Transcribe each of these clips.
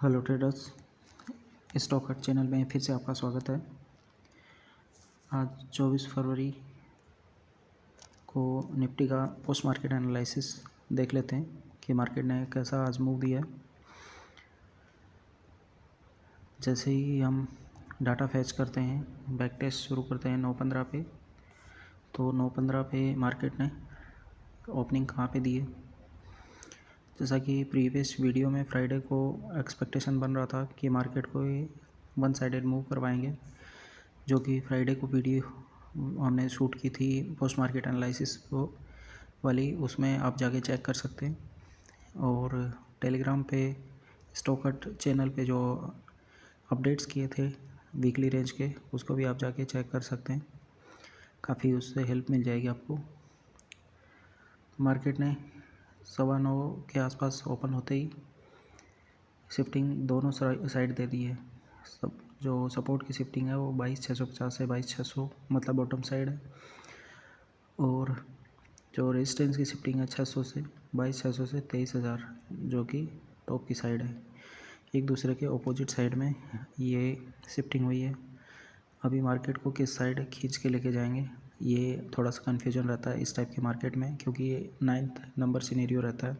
Hello traders, stock हट channel में फिर से आपका स्वागत है। आज 24 फरवरी को निफ्टी का पोस्ट मार्केट एनालिसिस देख लेते हैं कि मार्केट ने कैसा आज मूव दिया है। जैसे ही हम डाटा फैच करते हैं, बैक टेस्ट शुरू करते हैं 9:15 पे, तो 9:15 पे मार्केट ने ओपनिंग कहाँ पे दी है। जैसा कि प्रीवियस वीडियो में फ्राइडे को एक्सपेक्टेशन बन रहा था कि मार्केट को वन साइडेड मूव करवाएंगे, जो कि फ्राइडे को वीडियो हमने शूट की थी पोस्ट मार्केट एनालिसिस को वाली, उसमें आप जाके चेक कर सकते हैं। और टेलीग्राम पे स्टॉक हट चैनल पे जो अपडेट्स किए थे वीकली रेंज के, उसको भी आप जाके चेक कर सकते हैं, काफ़ी उससे हेल्प मिल जाएगी आपको। मार्केट ने 9:15 के आसपास ओपन होते ही शिफ्टिंग दोनों साइड दे दी है। सब जो सपोर्ट की शिफ्टिंग है वो 22,650 से 22,600 मतलब बॉटम साइड है, और जो रेजिस्टेंस की शिफ्टिंग है 600 से 22,600 से 23,000 जो कि टॉप की साइड है। एक दूसरे के ऑपोजिट साइड में ये शिफ्टिंग हुई है। अभी मार्केट को किस साइड खींच के लेके जाएंगे, ये थोड़ा सा कन्फ्यूजन रहता है इस टाइप के मार्केट में, क्योंकि ये 9th नंबर सिनेरियो रहता है।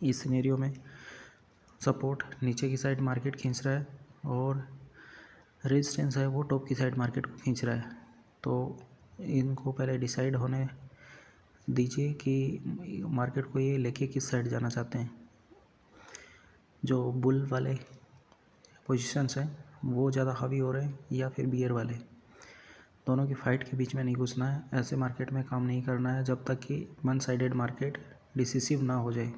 इस सिनेरियो में सपोर्ट नीचे की साइड मार्केट खींच रहा है और रेजिस्टेंस है वो टॉप की साइड मार्केट को खींच रहा है। तो इनको पहले डिसाइड होने दीजिए कि मार्केट को ये लेके किस साइड जाना चाहते हैं। जो बुल वाले पोजीशंस हैं वो ज़्यादा हावी हो रहे हैं या फिर बियर वाले, दोनों की फाइट के बीच में नहीं घुसना है। ऐसे मार्केट में काम नहीं करना है जब तक कि वन साइडेड मार्केट डिसिसिव ना हो जाए।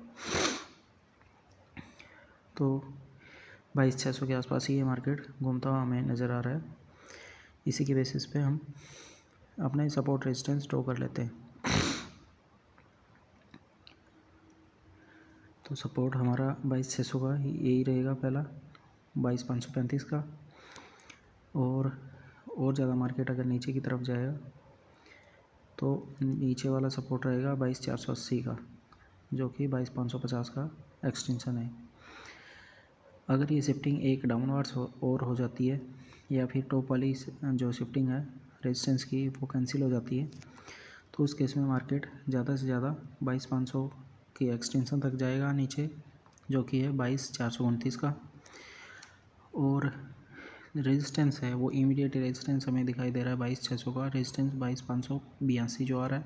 तो 22,600 के आसपास ही ये मार्केट घूमता हुआ हमें नज़र आ रहा है। इसी के बेसिस पे हम अपने सपोर्ट रेजिस्टेंस ड्रॉ कर लेते हैं। तो सपोर्ट हमारा 22,600 का यही रहेगा पहला, 22,535 का, और ज़्यादा मार्केट अगर नीचे की तरफ जाएगा तो नीचे वाला सपोर्ट रहेगा 22,480 का, जो कि 22,550 का एक्सटेंशन है। अगर ये शिफ्टिंग एक डाउनवर्ड्स और हो जाती है या फिर टॉप वाली जो शिफ्टिंग है रेजिस्टेंस की वो कैंसिल हो जाती है, तो उस केस में मार्केट ज़्यादा से ज़्यादा 22,500 की एक्सटेंशन तक जाएगा नीचे, जो कि है 22,429 का। और रेजिस्टेंस है वो इमीडिएट रेजिस्टेंस हमें दिखाई दे रहा है 22,600 का, रेजिस्टेंस 22,582 जो आ रहा है।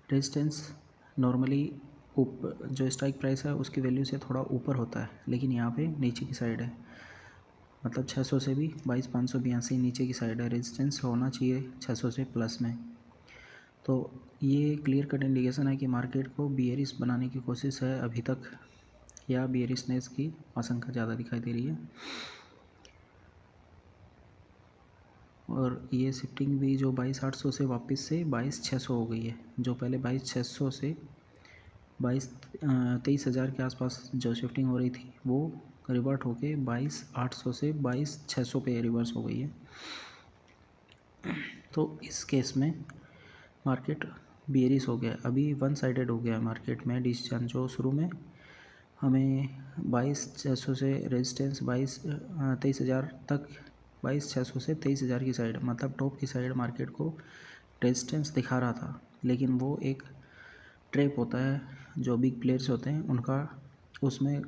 रेजिस्टेंस नॉर्मली जो स्ट्राइक प्राइस है उसकी वैल्यू से थोड़ा ऊपर होता है, लेकिन यहाँ पे नीचे की साइड है, मतलब 600 से भी 22,582 नीचे की साइड है। रेजिस्टेंस होना चाहिए 600 से प्लस में। तो ये क्लियर कट इंडिकेशन है कि मार्केट को बियरिश बनाने की कोशिश है अभी तक, या बियरिशनेस की आशंका ज़्यादा दिखाई दे रही है। और ये शिफ्टिंग भी जो 22,800 से वापस से 22,600 हो गई है, जो पहले 22,600 से 23,000 के आसपास जो शिफ्टिंग हो रही थी वो रिवर्ट होके 22,800 से 22,600 पे रिवर्स हो गई है। तो इस केस में मार्केट बियरिश हो गया, अभी वन साइडेड हो गया है मार्केट में डिसीजन। जो शुरू में हमें 22,600 से रेजिस्टेंस 23,000 तक, 22,600 से 23,000 की साइड मतलब टॉप की साइड मार्केट को रेजिस्टेंस दिखा रहा था, लेकिन वो एक ट्रैप होता है जो बिग प्लेयर्स होते हैं उनका। उसमें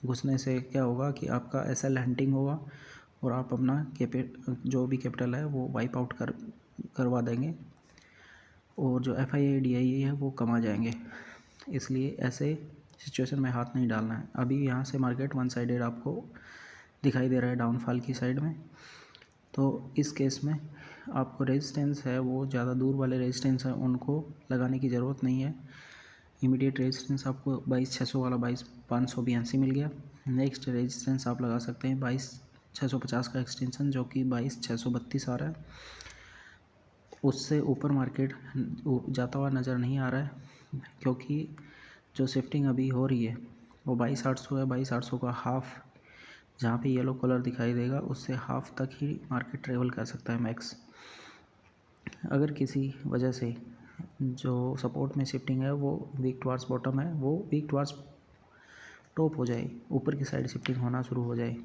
घुसने से क्या होगा कि आपका एसएल हंटिंग होगा और आप अपना जो भी कैपिटल है वो वाइप आउट करवा देंगे, और जो FII DII है वो कमा जाएंगे। इसलिए ऐसे सिचुएशन में हाथ नहीं डालना है। अभी यहाँ से मार्केट वन साइडेड आपको दिखाई दे रहा है डाउनफॉल की साइड में, तो इस केस में आपको रेजिस्टेंस है वो ज़्यादा दूर वाले रेजिस्टेंस है उनको लगाने की ज़रूरत नहीं है। इमीडिएट रेजिस्टेंस आपको 22,600 वाला 22,582 मिल गया। नेक्स्ट रेजिस्टेंस आप लगा सकते हैं 22,650 का एक्सटेंशन, जो कि 22,632 आ रहा है। उससे ऊपर मार्केट जाता हुआ नज़र नहीं आ रहा है, क्योंकि जो शिफ्टिंग अभी हो रही है वो 22,800 है। 22,800 का हाफ जहाँ पे येलो कलर दिखाई देगा उससे हाफ तक ही मार्केट ट्रेवल कर सकता है मैक्स। अगर किसी वजह से जो सपोर्ट में शिफ्टिंग है वो वीक टुवर्ड्स बॉटम है, वो वीक टुवर्ड्स टॉप हो जाए, ऊपर की साइड शिफ्टिंग होना शुरू हो जाए,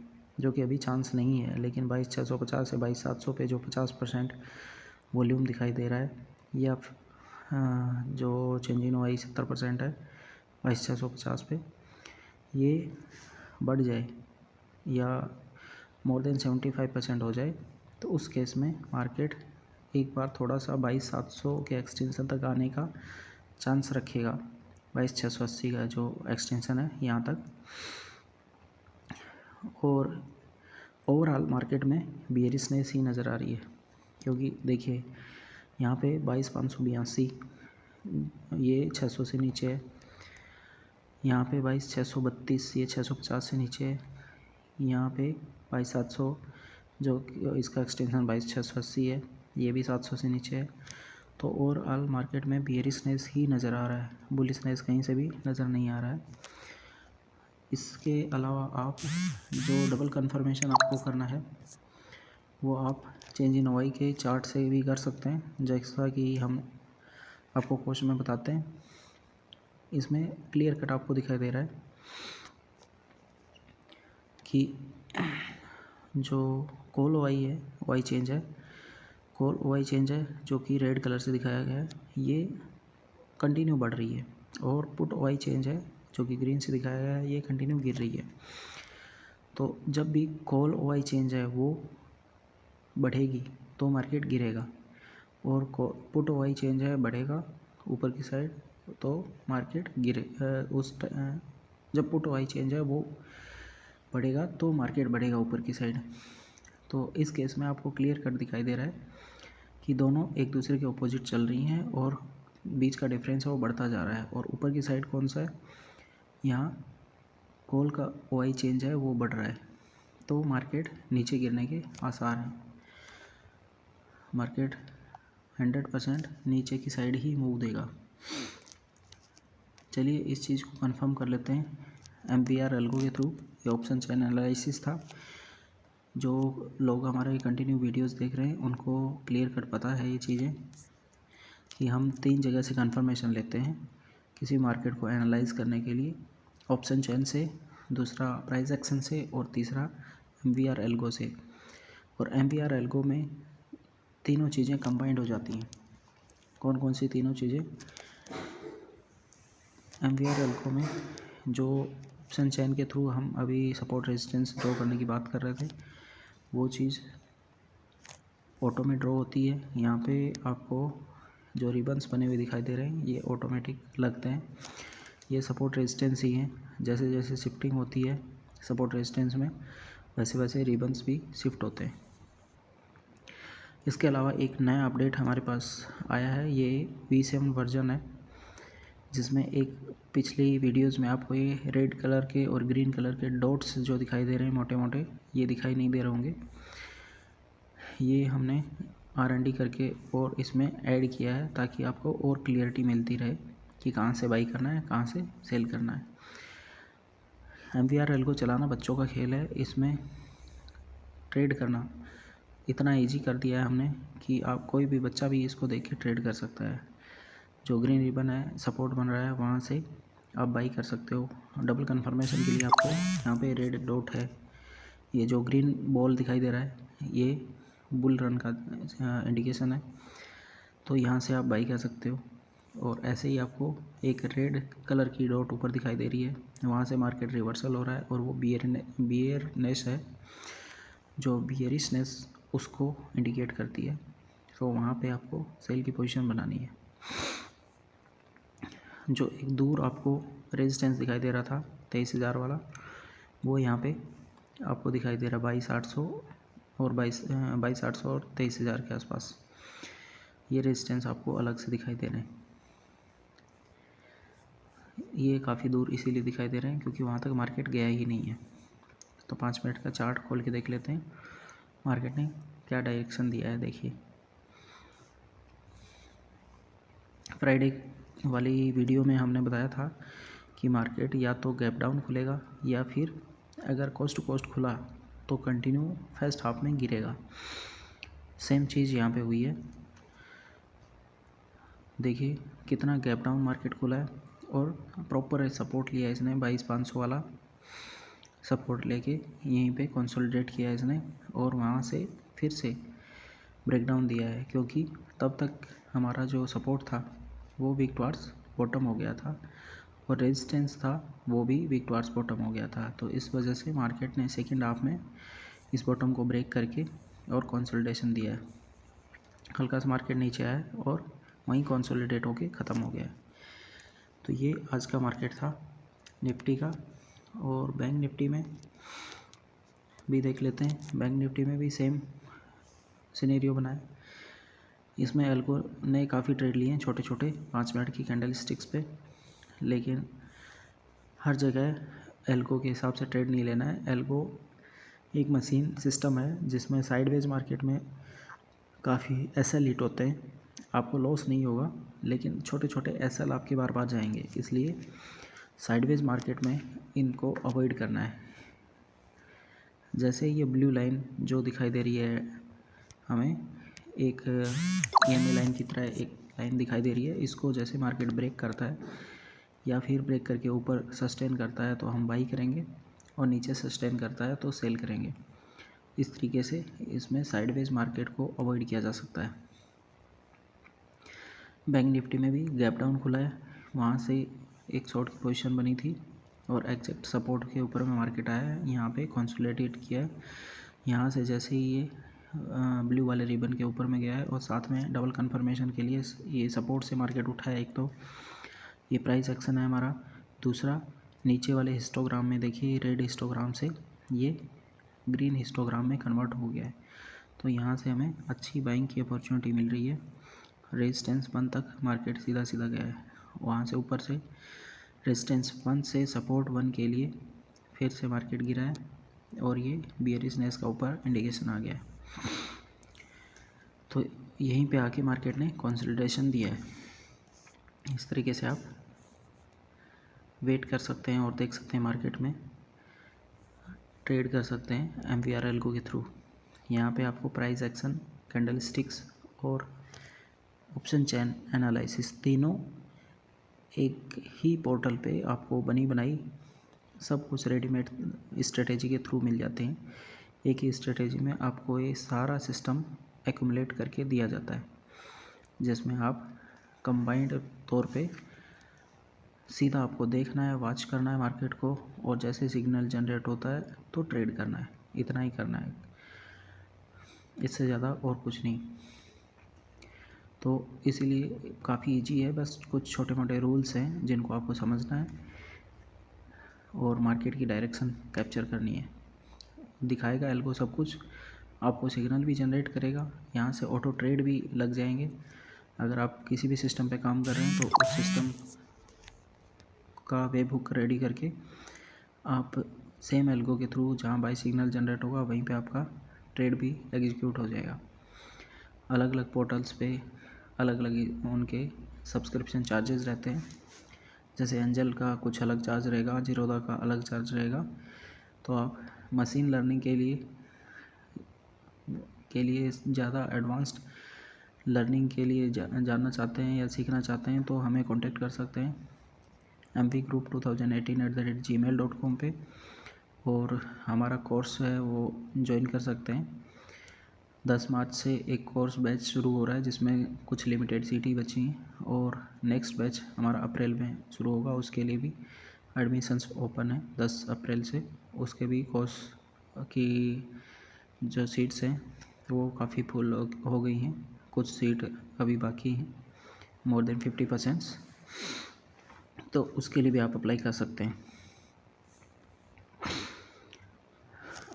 जो कि अभी चांस नहीं है। लेकिन 22,650 से 22,700 पे जो 50% वॉल्यूम दिखाई दे रहा है, या जो चेंज इन वाई 70% है 22,650 पे, ये बढ़ जाए या मोर देन 75% हो जाए, तो उस केस में मार्केट एक बार थोड़ा सा 22,700 के एक्सटेंशन तक आने का चांस रखेगा। 22,680 का जो एक्सटेंशन है यहाँ तक। और ओवरऑल मार्केट में बियरिशनेस ही नज़र आ रही है, क्योंकि देखिए यहाँ पे 22,582 ये 600 से नीचे है, यहाँ पे 22,632 ये 650 से नीचे है, यहाँ पे 22,700 जो इसका एक्सटेंशन 22,680 है, ये भी 700 से नीचे है। तो ओवरऑल मार्केट में बियरिशनेस ही नज़र आ रहा है, बुलिशनेस कहीं से भी नज़र नहीं आ रहा है। इसके अलावा आप जो डबल कंफर्मेशन आपको करना है वो आप चेंज इन वाई के चार्ट से भी कर सकते हैं, जैसा कि हम आपको क्वेश्चन में बताते हैं। इसमें क्लियर कट आपको दिखाई दे रहा है कि जो कॉल वाई है, वाई चेंज है, कॉल वाई चेंज है जो कि रेड कलर से दिखाया गया है, ये कंटिन्यू बढ़ रही है। और पुट वाई चेंज है जो कि ग्रीन से दिखाया गया है, ये कंटिन्यू गिर रही है। तो जब भी कॉल वाई चेंज है वो बढ़ेगी तो मार्केट गिरेगा, और पुट वाई चेंज है बढ़ेगा ऊपर की साइड तो मार्केट गिरे। जब पुट वाई चेंज है वो बढ़ेगा तो मार्केट बढ़ेगा ऊपर की साइड। तो इस केस में आपको क्लियर कट दिखाई दे रहा है कि दोनों एक दूसरे के अपोजिट चल रही हैं और बीच का डिफरेंस है वो बढ़ता जा रहा है। और ऊपर की साइड कौन सा है, यहाँ कॉल का वाई चेंज है वो बढ़ रहा है, तो मार्केट नीचे गिरने के आसार हैं। मार्केट 100% नीचे की साइड ही मूव देगा। चलिए इस चीज़ को कंफर्म कर लेते हैं MVR एल्गो के थ्रू। ये ऑप्शन चेन एनालिसिस था। जो लोग हमारे कंटिन्यू वीडियोस देख रहे हैं उनको क्लियर कट पता है ये चीज़ें, कि हम 3 जगह से कंफर्मेशन लेते हैं किसी मार्केट को एनालाइज करने के लिए। ऑप्शन चेन से, दूसरा प्राइस एक्शन से, और तीसरा MVR एल्गो से। और MVR एल्गो में तीनों चीज़ें कंबाइंड हो जाती हैं। कौन कौन सी तीनों चीज़ें? MVR एल्गो में जो ऑप्शन चेन के थ्रू हम अभी सपोर्ट रेजिस्टेंस ड्रॉ करने की बात कर रहे थे, वो चीज़ ऑटो में ड्रॉ होती है। यहाँ पे आपको जो रिबन्स बने हुए दिखाई दे रहे हैं ये ऑटोमेटिक लगते हैं, ये सपोर्ट रेजिस्टेंस ही हैं। जैसे जैसे शिफ्टिंग होती है सपोर्ट रेजिस्टेंस में, वैसे वैसे रिबन्स भी शिफ्ट होते हैं। इसके अलावा एक नया अपडेट हमारे पास आया है, ये V7 वर्जन है, जिसमें एक पिछली वीडियोस में आपको ये रेड कलर के और ग्रीन कलर के डॉट्स जो दिखाई दे रहे हैं मोटे मोटे, ये दिखाई नहीं दे रहे होंगे। ये हमने R&D करके और इसमें ऐड किया है ताकि आपको और क्लियरिटी मिलती रहे कि कहाँ से बाई करना है, कहाँ से सेल करना है। MVR एल्गो चलाना बच्चों का खेल है, इसमें ट्रेड करना इतना ईजी कर दिया है हमने कि आप कोई भी बच्चा भी इसको देख के ट्रेड कर सकता है। जो ग्रीन रिबन है सपोर्ट बन रहा है वहाँ से आप बाई कर सकते हो। डबल कंफर्मेशन के लिए आपको यहाँ पे रेड डॉट है, ये जो ग्रीन बॉल दिखाई दे रहा है ये बुल रन का इंडिकेशन है, तो यहाँ से आप बाई कर सकते हो। और ऐसे ही आपको एक रेड कलर की डॉट ऊपर दिखाई दे रही है, वहाँ से मार्केट रिवर्सल हो रहा है और वो बियरनेस है, जो बियरिशनेस उसको इंडिकेट करती है। तो वहाँ पे आपको सेल की पोजीशन बनानी है। जो एक दूर आपको रेजिस्टेंस दिखाई दे रहा था 23,000 वाला, वो यहाँ पे आपको दिखाई दे रहा 22,800 और 22,800 और 23,000 के आसपास। ये रेजिस्टेंस आपको अलग से दिखाई दे रहे हैं। ये काफ़ी दूर इसीलिए दिखाई दे रहे हैं क्योंकि वहाँ तक मार्केट गया ही नहीं है। तो 5 मिनट का चार्ट खोल के देख लेते हैं मार्केट ने क्या डायरेक्शन दिया है। देखिए फ्राइडे वाली वीडियो में हमने बताया था कि मार्केट या तो गैप डाउन खुलेगा या फिर अगर कोस्ट टू कोस्ट खुला तो कंटिन्यू फर्स्ट हाफ में गिरेगा। सेम चीज़ यहाँ पे हुई है। देखिए कितना गैप डाउन मार्केट खुला है और प्रॉपर सपोर्ट लिया इसने 22,500 वाला, सपोर्ट लेके यहीं पे कंसोलिडेट किया इसने और वहाँ से फिर से ब्रेकडाउन दिया है, क्योंकि तब तक हमारा जो सपोर्ट था वो वीक टुवर्ड्स बॉटम हो गया था और रेजिस्टेंस था वो भी वीक टुवर्ड्स बॉटम हो गया था। तो इस वजह से मार्केट ने सेकेंड हाफ में इस बॉटम को ब्रेक करके और कंसोलिडेशन दिया है। हल्का सा मार्केट नीचे आया और वहीं कंसोलिडेट होके ख़त्म हो गया है। तो ये आज का मार्केट था निफ्टी का। और बैंक निफ्टी में भी देख लेते हैं। बैंक निफ्टी में भी सेम सिनेरियो बना है। इसमें एल्गो ने काफ़ी ट्रेड लिए हैं छोटे छोटे 5 मिनट की कैंडल स्टिक्स पे, लेकिन हर जगह एल्गो के हिसाब से ट्रेड नहीं लेना है। एल्गो एक मशीन सिस्टम है जिसमें साइडवेज मार्केट में काफ़ी एसएल हिट होते हैं। आपको लॉस नहीं होगा, लेकिन छोटे छोटे एसएल आपके बार बार जाएंगे, इसलिए साइडवेज मार्केट में इनको अवॉइड करना है। जैसे ये ब्लू लाइन जो दिखाई दे रही है हमें, एक EMA लाइन की तरह एक लाइन दिखाई दे रही है, इसको जैसे मार्केट ब्रेक करता है या फिर ब्रेक करके ऊपर सस्टेन करता है तो हम बाई करेंगे, और नीचे सस्टेन करता है तो सेल करेंगे। इस तरीके से इसमें साइडवेज मार्केट को अवॉइड किया जा सकता है। बैंक निफ्टी में भी गैप डाउन खुला है, वहाँ से एक शॉर्ट की पोजीशन बनी थी और एग्जैक्ट सपोर्ट के ऊपर में मार्केट आया है, यहाँ पे कंसोलिडेट किया है। यहाँ से जैसे ही ये ब्लू वाले रिबन के ऊपर में गया है और साथ में डबल कंफर्मेशन के लिए ये सपोर्ट से मार्केट उठा है। एक तो ये प्राइस एक्शन है हमारा, दूसरा नीचे वाले हिस्टोग्राम में देखिए रेड हिस्टोग्राम से ये ग्रीन हिस्टोग्राम में कन्वर्ट हो गया है। तो यहाँ से हमें अच्छी बाइंग की अपॉर्चुनिटी मिल रही है। रेजिस्टेंस 1 तक मार्केट सीधा सीधा गया है, वहाँ से ऊपर से रेजिस्टेंस 1 से सपोर्ट 1 के लिए फिर से मार्केट गिरा है और ये बियरिशनेस का ऊपर इंडिकेशन आ गया है। तो यहीं पे आके मार्केट ने कंसोलिडेशन दिया है। इस तरीके से आप वेट कर सकते हैं और देख सकते हैं, मार्केट में ट्रेड कर सकते हैं MVR एल्गो के थ्रू। यहाँ पे आपको प्राइस एक्शन, कैंडल स्टिक्स और ऑप्शन चैन एनालिसिस तीनों एक ही पोर्टल पे आपको बनी बनाई सब कुछ रेडीमेड स्ट्रेटेजी के थ्रू मिल जाते हैं। एक ही स्ट्रेटेजी में आपको ये सारा सिस्टम एक्यूमुलेट करके दिया जाता है, जिसमें आप कंबाइंड तौर पे सीधा आपको देखना है, वॉच करना है मार्केट को, और जैसे सिग्नल जनरेट होता है तो ट्रेड करना है। इतना ही करना है, इससे ज़्यादा और कुछ नहीं। तो इसीलिए काफ़ी इजी है, बस कुछ छोटे मोटे रूल्स हैं जिनको आपको समझना है और मार्केट की डायरेक्शन कैप्चर करनी है। दिखाएगा एल्गो सब कुछ, आपको सिग्नल भी जनरेट करेगा, यहाँ से ऑटो ट्रेड भी लग जाएंगे। अगर आप किसी भी सिस्टम पे काम कर रहे हैं तो उस सिस्टम का वेब हुक रेडी करके आप सेम एल्गो के थ्रू जहाँ बाई सिग्नल जनरेट होगा वहीं पे आपका ट्रेड भी एग्जीक्यूट हो जाएगा। अलग अलग पोर्टल्स पे अलग अलग उनके सब्सक्रिप्शन चार्जेस रहते हैं। जैसे एंजल का कुछ अलग चार्ज रहेगा, जीरोधा का अलग चार्ज रहेगा। तो आप मशीन लर्निंग के लिए ज़्यादा एडवांस्ड लर्निंग के लिए जानना चाहते हैं या सीखना चाहते हैं तो हमें कांटेक्ट कर सकते हैं mvgroup2018@gmail.com पे, और हमारा कोर्स है वो ज्वाइन कर सकते हैं। 10 मार्च से एक कोर्स बैच शुरू हो रहा है जिसमें कुछ लिमिटेड सीट ही बची हैं, और नेक्स्ट बैच हमारा अप्रैल में शुरू होगा। उसके लिए भी एडमिशन्स ओपन है 10 अप्रैल से। उसके भी कोर्स की जो सीट्स हैं वो काफ़ी फुल हो गई हैं, कुछ सीट अभी बाकी हैं, मोर देन 50%। तो उसके लिए भी आप अप्लाई कर सकते हैं।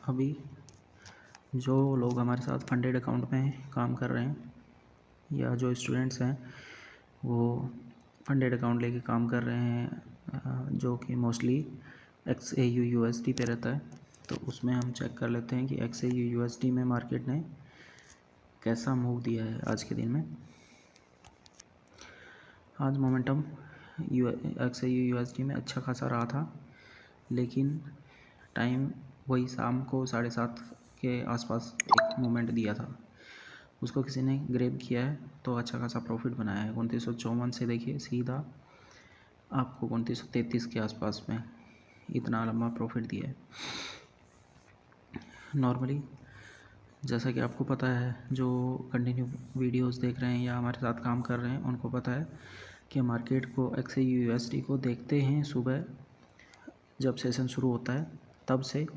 अभी जो लोग हमारे साथ फंडेड अकाउंट में काम कर रहे हैं या जो स्टूडेंट्स हैं वो फंडेड अकाउंट लेके काम कर रहे हैं, जो कि मोस्टली XAU USD पे रहता है, तो उसमें हम चेक कर लेते हैं कि XAU USD में मार्केट ने कैसा मूव दिया है आज के दिन में। आज मोमेंटम XAU USD में अच्छा खासा रहा था, लेकिन टाइम वही शाम को 7:30 के आसपास एक मोमेंट दिया था, उसको किसी ने ग्रैब किया है तो अच्छा खासा प्रॉफिट बनाया है। 2954 से देखिए सीधा आपको 2933 के आसपास में इतना लंबा प्रॉफिट दिया है। नॉर्मली जैसा कि आपको पता है, जो कंटिन्यू वीडियोस देख रहे हैं या हमारे साथ काम कर रहे हैं उनको पता है कि मार्केट को XAUUSD को देखते हैं सुबह जब सेशन शुरू होता है तब से,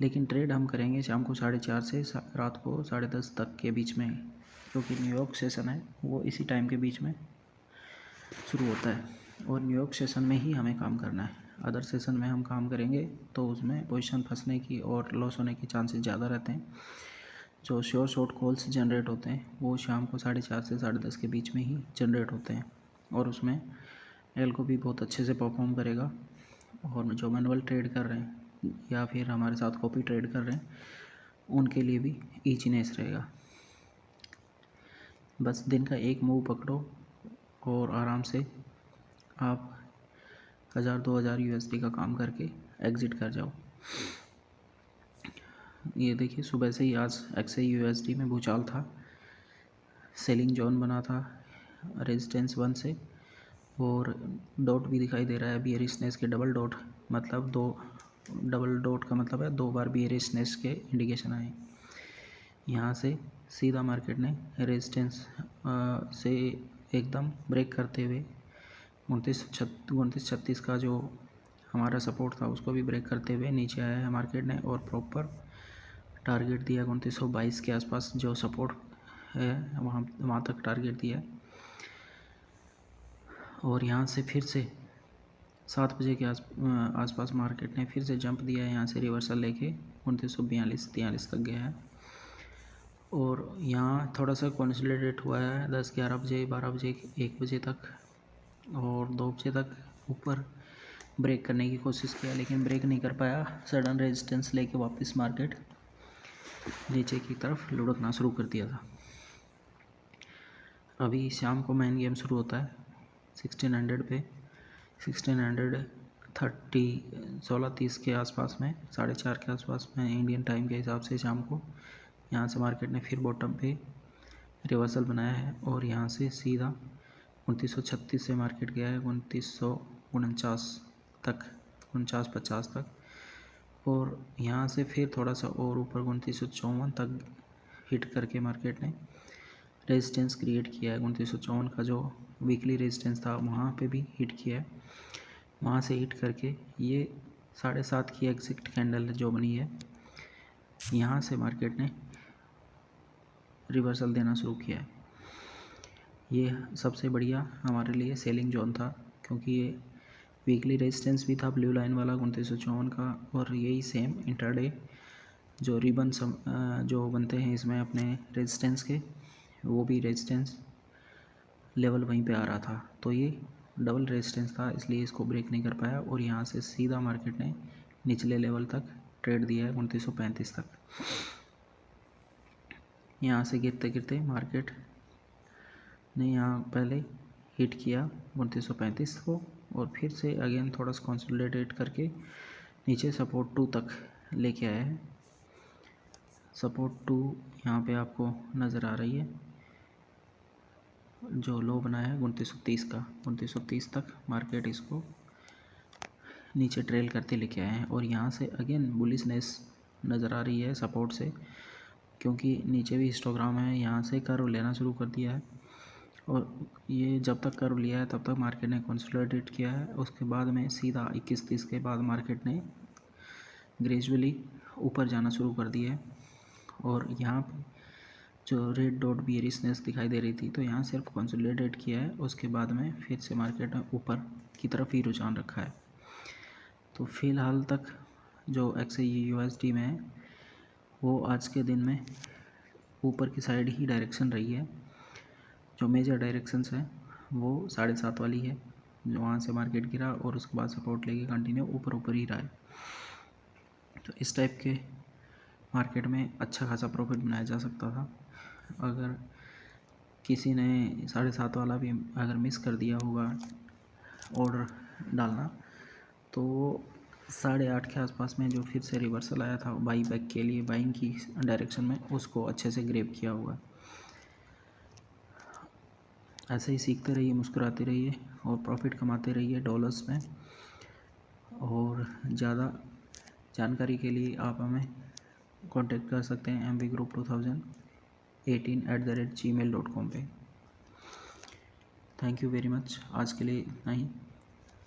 लेकिन ट्रेड हम करेंगे शाम को 4:30 से रात को 10:30 तक के बीच में, क्योंकि न्यूयॉर्क सेशन है वो इसी टाइम के बीच में शुरू होता है और न्यूयॉर्क सेशन में ही हमें काम करना है। अदर सेशन में हम काम करेंगे तो उसमें पोजीशन फंसने की और लॉस होने के चांसेस ज़्यादा रहते हैं। जो श्योर शॉर्ट कॉल्स जनरेट होते हैं वो शाम को 4:30 से 10:30 के बीच में ही जनरेट होते हैं और उसमें एल्गो भी बहुत अच्छे से परफॉर्म करेगा। और जो मैनुअल ट्रेड कर रहे हैं या फिर हमारे साथ कॉपी ट्रेड कर रहे हैं उनके लिए भी ईजीनेस रहेगा। बस दिन का एक मूव पकड़ो और आराम से आप 1000-2000 USD का काम करके एग्ज़िट कर जाओ। ये देखिए सुबह से ही आज XAUUSD में भूचाल था, सेलिंग जोन बना था रेजिस्टेंस 1 से और डॉट भी दिखाई दे रहा है बियरिशनेस के डबल डॉट, मतलब डबल डॉट का मतलब है 2 बार बियरिशनेस के इंडिकेशन आए। यहाँ से सीधा मार्केट ने रेजिस्टेंस से एकदम ब्रेक करते हुए 2936 का जो हमारा सपोर्ट था उसको भी ब्रेक करते हुए नीचे आया है मार्केट ने और प्रॉपर टारगेट दिया 2922 के आसपास जो सपोर्ट है वहाँ तक टारगेट दिया है। और यहाँ से फिर से 7 बजे के आसपास मार्केट ने फिर से जंप दिया है, यहाँ से रिवर्सल लेके 2942-43 तक गया है और यहाँ थोड़ा सा कंसोलिडेट हुआ है 10-11 बजे 12 बजे 1 बजे तक और 2 बजे तक ऊपर ब्रेक करने की कोशिश किया लेकिन ब्रेक नहीं कर पाया। सडन रेजिस्टेंस लेके वापस मार्केट नीचे की तरफ लुढ़कना शुरू कर दिया था। अभी शाम को मेन गेम शुरू होता है 1600 पे, 1630 के आसपास में 4:30 के आसपास में इंडियन टाइम के हिसाब से शाम को यहाँ से मार्केट ने फिर बॉटम पे रिवर्सल बनाया है और यहाँ से सीधा 2936 से मार्केट गया है 2949 तक 49-50 तक और यहाँ से फिर थोड़ा सा और ऊपर 2954 तक हिट करके मार्केट ने रेजिस्टेंस क्रिएट किया है। 2954 का जो वीकली रेजिस्टेंस था वहाँ पे भी हिट किया है। वहाँ से हिट करके ये 7.5 की एग्जिट कैंडल जो बनी है यहाँ से मार्केट ने रिवर्सल देना शुरू किया है। ये सबसे बढ़िया हमारे लिए सेलिंग जोन था क्योंकि ये वीकली रेजिस्टेंस भी था ब्लू लाइन वाला 2954 का और यही सेम इंटरडे जो रिबन जो बनते हैं इसमें अपने रेजिस्टेंस के, वो भी रेजिस्टेंस लेवल वहीं पे आ रहा था। तो ये डबल रेजिस्टेंस था इसलिए इसको ब्रेक नहीं कर पाया और यहाँ से सीधा मार्केट ने निचले लेवल तक ट्रेड दिया है 2935 तक। यहाँ से गिरते गिरते मार्केट ने यहाँ पहले हिट किया 2935 को और फिर से अगेन थोड़ा सा कंसोलिडेट करके नीचे सपोर्ट 2 तक लेके आया है। सपोर्ट 2 यहाँ पे आपको नज़र आ रही है, जो लो बनाया है 2930 का, 2930 तक मार्केट इसको नीचे ट्रेल करते लेके आए हैं और यहाँ से अगेन बुलिशनेस नज़र आ रही है सपोर्ट से, क्योंकि नीचे भी हिस्टोग्राम है। यहाँ से कर्व लेना शुरू कर दिया है और ये जब तक कर्व लिया है तब तक मार्केट ने कंसोलिडेट किया है। उसके बाद में सीधा 21-30 के बाद मार्केट ने ग्रेजुअली ऊपर जाना शुरू कर दिया है और यहाँ पे जो रेड डॉट बियरिशनेस दिखाई दे रही थी तो यहाँ सिर्फ कंसोलिडेट किया है। उसके बाद में फिर से मार्केट ने ऊपर की तरफ ही रुझान रखा है। तो फ़िलहाल तक जो XAUUSD में है वो आज के दिन में ऊपर की साइड ही डायरेक्शन रही है। जो मेजर डायरेक्शंस हैं वो 7.5 वाली है, जो वहाँ से मार्केट गिरा और उसके बाद सपोर्ट लेके कंटिन्यू ऊपर ही रहा है। तो इस टाइप के मार्केट में अच्छा खासा प्रॉफिट बनाया जा सकता था। अगर किसी ने 7.5 वाला भी अगर मिस कर दिया होगा ऑर्डर डालना तो 8.5 के आसपास में जो फिर से रिवर्सल आया था बाई बैक के लिए बाइंग की डायरेक्शन में, उसको अच्छे से ग्रैब किया होगा। ऐसे ही सीखते रहिए, मुस्कुराते रहिए और प्रॉफिट कमाते रहिए डॉलर्स में। और ज़्यादा जानकारी के लिए आप हमें कांटेक्ट कर सकते हैं mvgroup2018@gmail.com पे। Thank you very much. आज के लिए इतना ही।